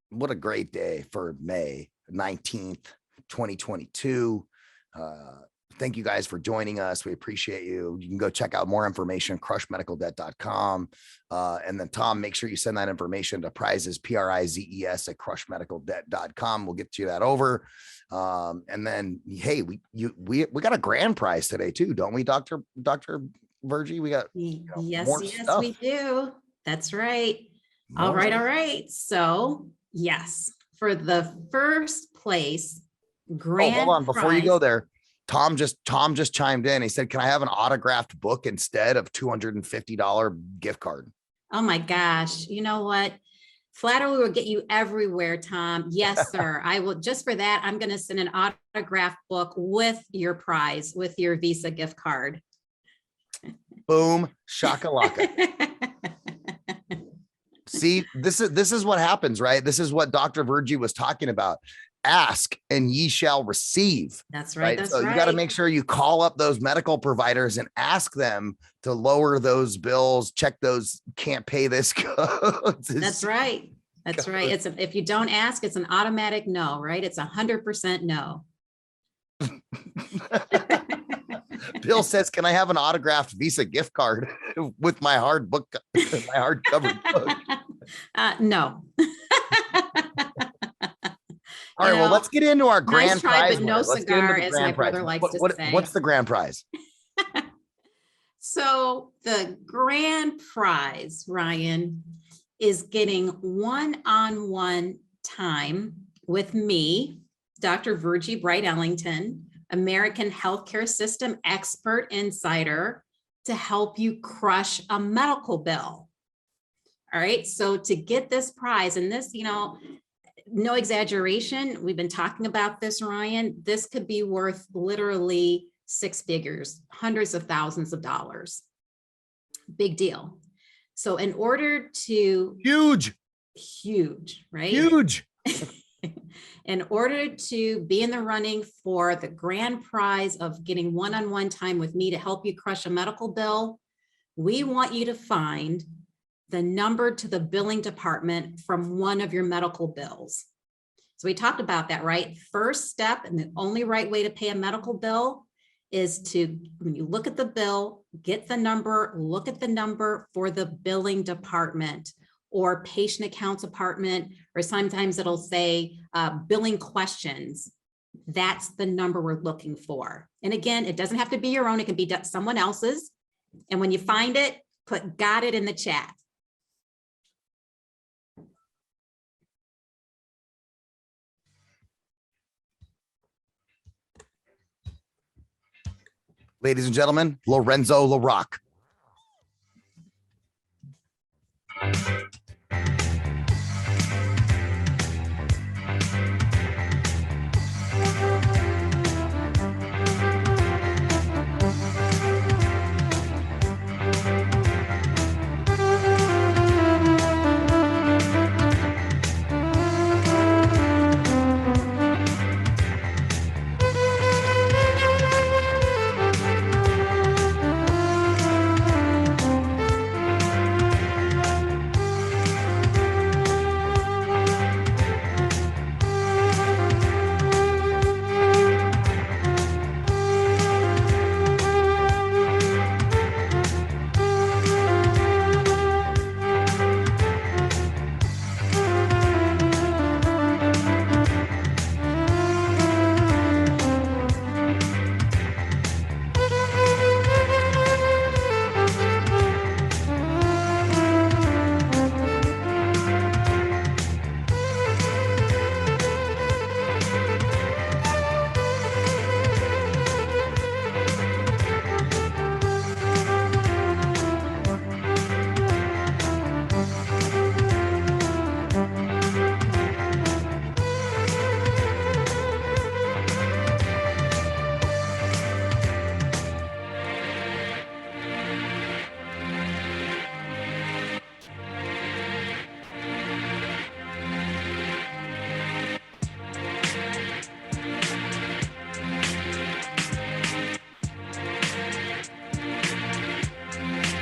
What a great day for May 19th, 2022. Thank you guys for joining us. We appreciate you. You can go check out more information, crushmedicaldebt.com. And then Tom, make sure you send that information to prizes, PRIZES at crushmedicaldebt.com. We'll get you that over. And then, hey, we got a grand prize today too, don't we, Dr. Virgie? We got yes, we do. That's right. All right. So yes, for the first place grand hold on before you go there. Tom just chimed in. He said, can I have an autographed book instead of $250 gift card? Oh my gosh. You know what? Flattery will get you everywhere, Tom. Yes, sir. I will. Just for that, I'm going to send an autographed book with your prize, with your Visa gift card. Boom. Shakalaka. See, this is what happens, right? This is what Dr. Virgie was talking about. Ask and ye shall receive. That's right. That's so right. You got to make sure you call up those medical providers and ask them to lower those bills, check those can't pay this codes. That's right. That's right. If you don't ask, it's an automatic no, right? It's 100% no. Bill says, can I have an autographed Visa gift card with my hardcover book? No. All right, well, let's get into our grand prize. But no cigar, as my brother likes to say. What's the grand prize? So the grand prize, Ryan, is getting one-on-one time with me, Dr. Virgie Bright Ellington, American healthcare system expert insider, to help you crush a medical bill. All right, so to get this prize, and this, no exaggeration, we've been talking about this, Ryan, this could be worth literally six figures, hundreds of thousands of dollars. Big deal. So in order to huge, right? Huge. In order to be in the running for the grand prize of getting one-on-one time with me to help you crush a medical bill, we want you to find the number to the billing department from one of your medical bills. So we talked about that, right? First step, and the only right way to pay a medical bill is to, when you look at the bill, get the number, look at the number for the billing department or patient accounts department, or sometimes it'll say billing questions. That's the number we're looking for. And again, it doesn't have to be your own, it can be someone else's. And when you find it, put "got it" in the chat. Ladies and gentlemen, Lorenzo LaRock.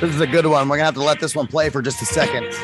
This is a good one. We're gonna have to let this one play for just a second.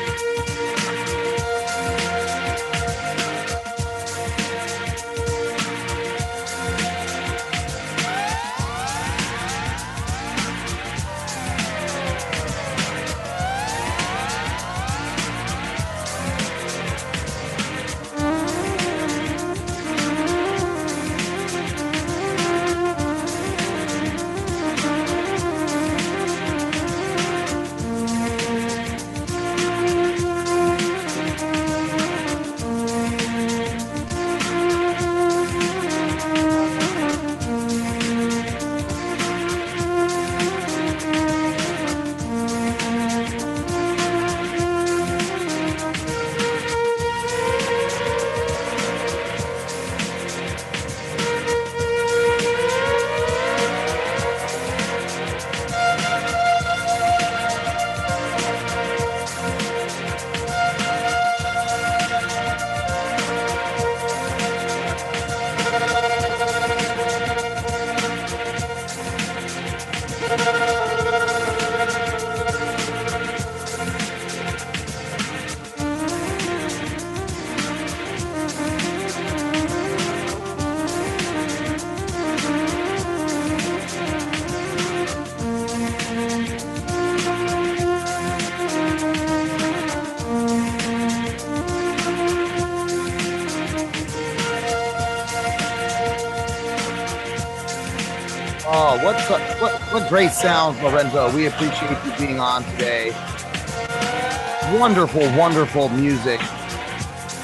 Oh, what great sounds, Lorenzo. We appreciate you being on today. Wonderful, wonderful music.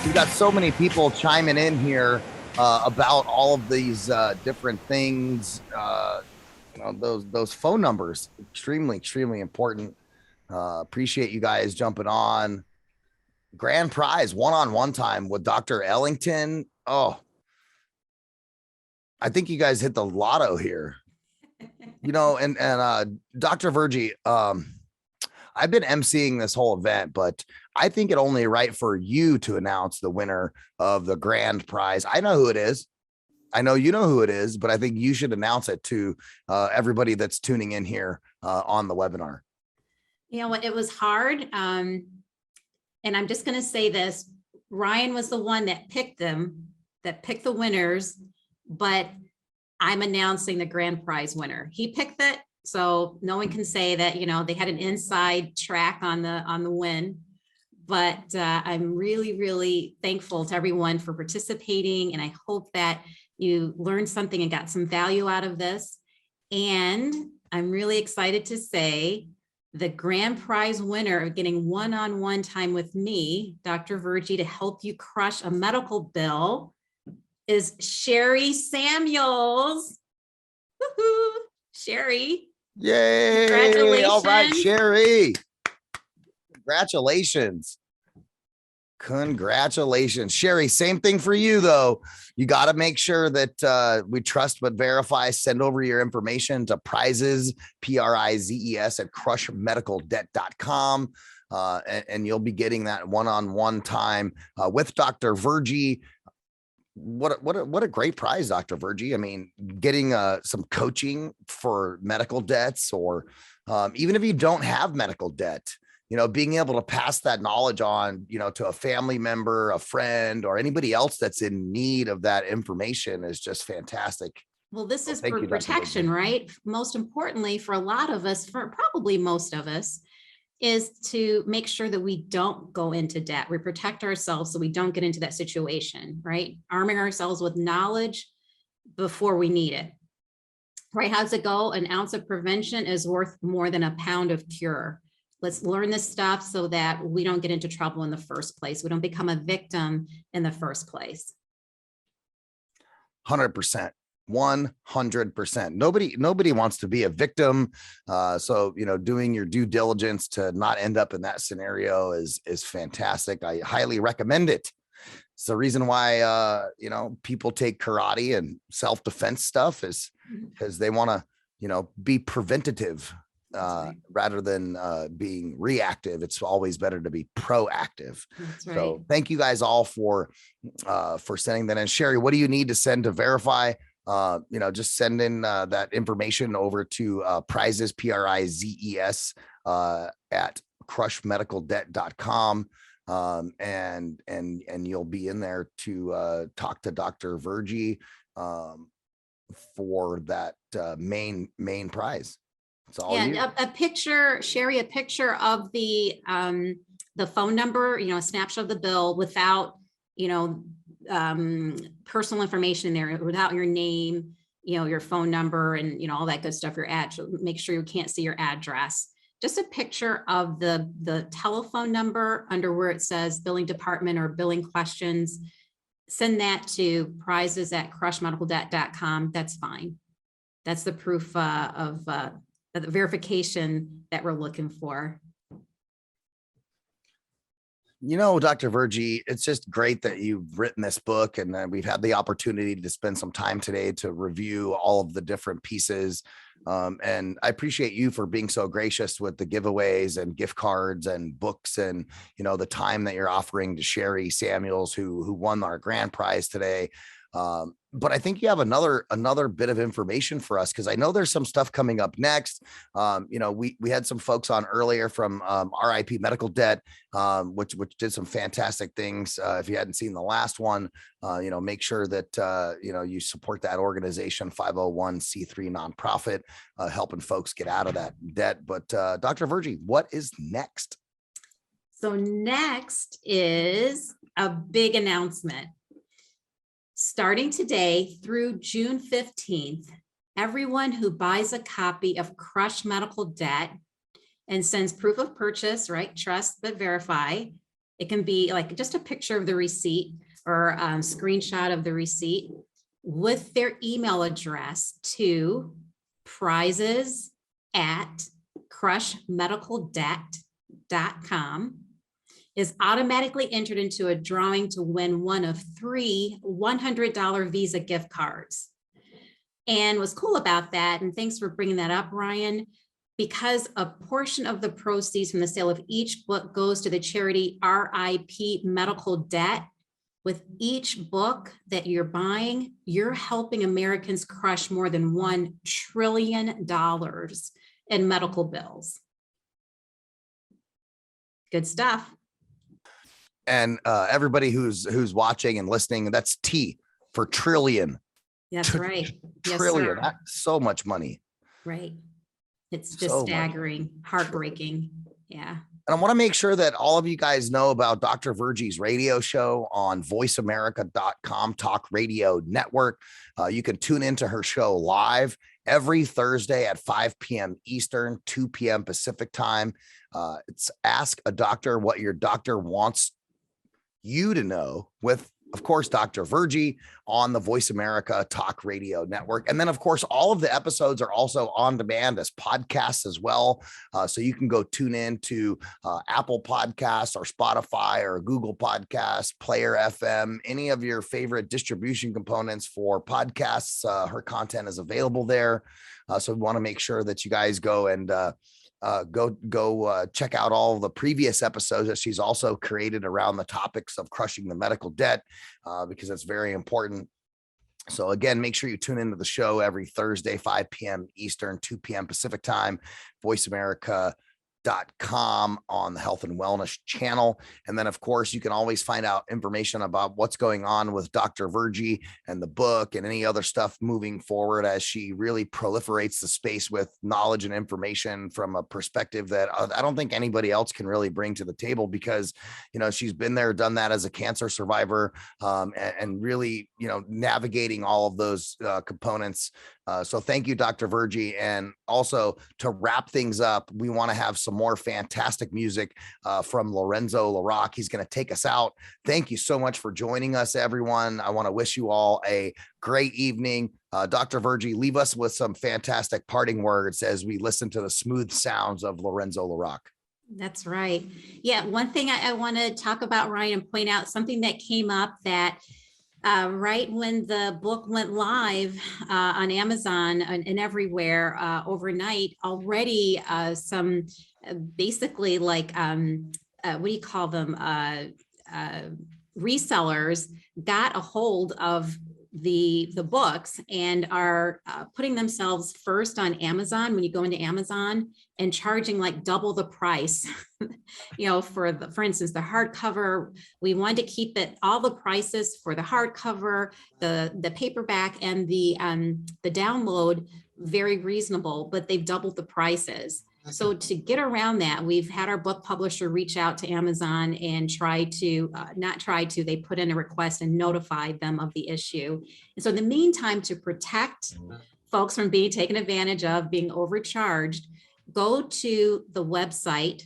We've got so many people chiming in here about all of these different things. Those phone numbers, extremely important. Appreciate you guys jumping on. Grand prize, one-on-one time with Dr. Ellington. Oh, I think you guys hit the lotto here. And Dr. Virgie, I've been emceeing this whole event, but I think it only right for you to announce the winner of the grand prize. I know who it is. I know you know who it is, but I think you should announce it to everybody that's tuning in here on the webinar. You know what? It was hard. And I'm just going to say this. Ryan was the one that picked the winners, but I'm announcing the grand prize winner. He picked it, so no one can say that, they had an inside track on the win. But I'm really thankful to everyone for participating, and I hope that you learned something and got some value out of this. And I'm really excited to say the grand prize winner of getting one-on-one time with me, Dr. Virgie, to help you crush a medical bill is Sherry Samuels. Woohoo! Sherry. Yay! Congratulations. All right, Sherry. Congratulations, Sherry. Same thing for you, though. You got to make sure that we trust but verify. Send over your information to prizes, PRIZES at crushmedicaldebt.com. And you'll be getting that one-on-one time with Dr. Virgie. What a great prize, Dr. Virgie. I mean, getting some coaching for medical debts, or even if you don't have medical debt, being able to pass that knowledge on, to a family member, a friend, or anybody else that's in need of that information is just fantastic. Well, this is for protection, right? Most importantly, for a lot of us, for probably most of us, is to make sure that we don't go into debt. We protect ourselves so we don't get into that situation, right? Arming ourselves with knowledge before we need it, right? How's it go? An ounce of prevention is worth more than a pound of cure. Let's learn this stuff so that we don't get into trouble in the first place. We don't become a victim in the first place. 100%. 100%. Nobody wants to be a victim. So, doing your due diligence to not end up in that scenario is fantastic. I highly recommend it. It's the reason why, people take karate and self-defense stuff is because they want to, be preventative rather than being reactive. It's always better to be proactive. That's right. So thank you guys all for sending that in. Sherry, what do you need to send to verify just send in that information over to prizes, PRIZES, at crushmedicaldebt.com. And you'll be in there to talk to Dr. Virgie for that main prize. It's all you. Yeah, a picture, Sherry, a picture of the phone number, a snapshot of the bill without, personal information in there, without your name, your phone number and, all that good stuff, your address, make sure you can't see your address. Just a picture of the telephone number under where it says billing department or billing questions. Send that to prizes@crushmedicaldebt.com. That's fine. That's the proof of the verification that we're looking for. Dr. Virgie, it's just great that you've written this book, and we've had the opportunity to spend some time today to review all of the different pieces. And I appreciate you for being so gracious with the giveaways and gift cards and books, and the time that you're offering to Sherry Samuels, who won our grand prize today. But I think you have another bit of information for us, because I know there's some stuff coming up next. We had some folks on earlier from RIP Medical Debt, which did some fantastic things. If you hadn't seen the last one, make sure that you support that organization, 501c3 nonprofit, helping folks get out of that debt. But Dr. Virgie, what is next? So next is a big announcement. Starting today through June 15th, everyone who buys a copy of Crush Medical Debt and sends proof of purchase, right? Trust but verify. It can be like just a picture of the receipt or a screenshot of the receipt with their email address to prizes@crushmedicaldebt.com. is automatically entered into a drawing to win one of 3 $100 Visa gift cards. And what's cool about that, and thanks for bringing that up, Ryan, because a portion of the proceeds from the sale of each book goes to the charity RIP Medical Debt. With each book that you're buying, you're helping Americans crush more than $1 trillion in medical bills. Good stuff. And everybody who's watching and listening, that's T for trillion. That's right. Trillion. Yes, That's so much money. right. It's just staggering, heartbreaking. Yeah. And I want to make sure that all of you guys know about Dr. Virgie's radio show on voiceamerica.com Talk Radio Network. You can tune into her show live every Thursday at 5 p.m. Eastern, 2 p.m. Pacific time. It's Ask a Doctor What Your Doctor Wants You to Know with, of course, Dr. Virgie on the Voice America Talk Radio Network. And then, of course, all of the episodes are also on demand as podcasts as well. So you can go tune in to Apple Podcasts or Spotify or Google Podcasts, Player FM, any of your favorite distribution components for podcasts. Her content is available there. So we want to make sure that you guys go and go check out all the previous episodes that she's also created around the topics of crushing the medical debt, because that's very important. So again, make sure you tune into the show every Thursday, 5 p.m. Eastern, 2 p.m. Pacific time, voiceamerica.com on the health and wellness channel. And then, of course, you can always find out information about what's going on with Dr. Virgie and the book and any other stuff moving forward as she really proliferates the space with knowledge and information from a perspective that I don't think anybody else can really bring to the table, because, she's been there, done that as a cancer survivor, and really, navigating all of those components. So thank you, Dr. Virgie. And also, to wrap things up, we want to have some more fantastic music from Lorenzo LaRock. He's going to take us out. Thank you so much for joining us, everyone. I want to wish you all a great evening. Dr. Virgie, leave us with some fantastic parting words as we listen to the smooth sounds of Lorenzo LaRock. That's right. Yeah. One thing I want to talk about, Ryan, and point out something that came up that right when the book went live on Amazon and everywhere overnight, already some basically like, what do you call them? Resellers got a hold of the books and are putting themselves first on Amazon when you go into Amazon and charging like double the price, for instance, the hardcover. We wanted to keep it all the prices for the hardcover, the paperback, and the download very reasonable, but they've doubled the prices. So to get around that, we've had our book publisher reach out to Amazon and they put in a request and notified them of the issue. And so in the meantime, to protect folks from being taken advantage of, being overcharged, go to the website,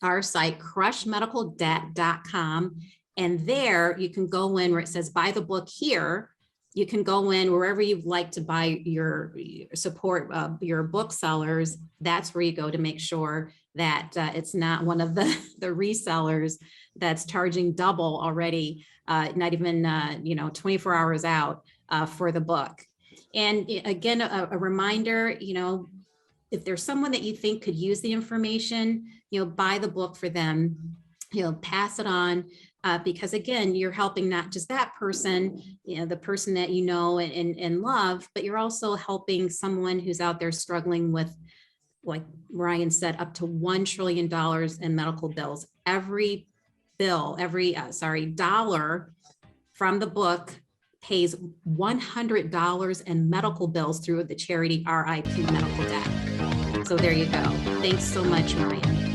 our site, crushmedicaldebt.com. And there you can go in where it says buy the book here. You can go in wherever you'd like to buy your support your booksellers. That's where you go to make sure that it's not one of the resellers that's charging double already, not even 24 hours out for the book. And again, a reminder, if there's someone that you think could use the information, buy the book for them, pass it on. Because again, you're helping not just that person, the person that you know and love, but you're also helping someone who's out there struggling with, like Ryan said, up to $1 trillion in medical bills. Every dollar from the book pays $100 in medical bills through the charity RIP Medical Debt. So there you go. Thanks so much, Ryan.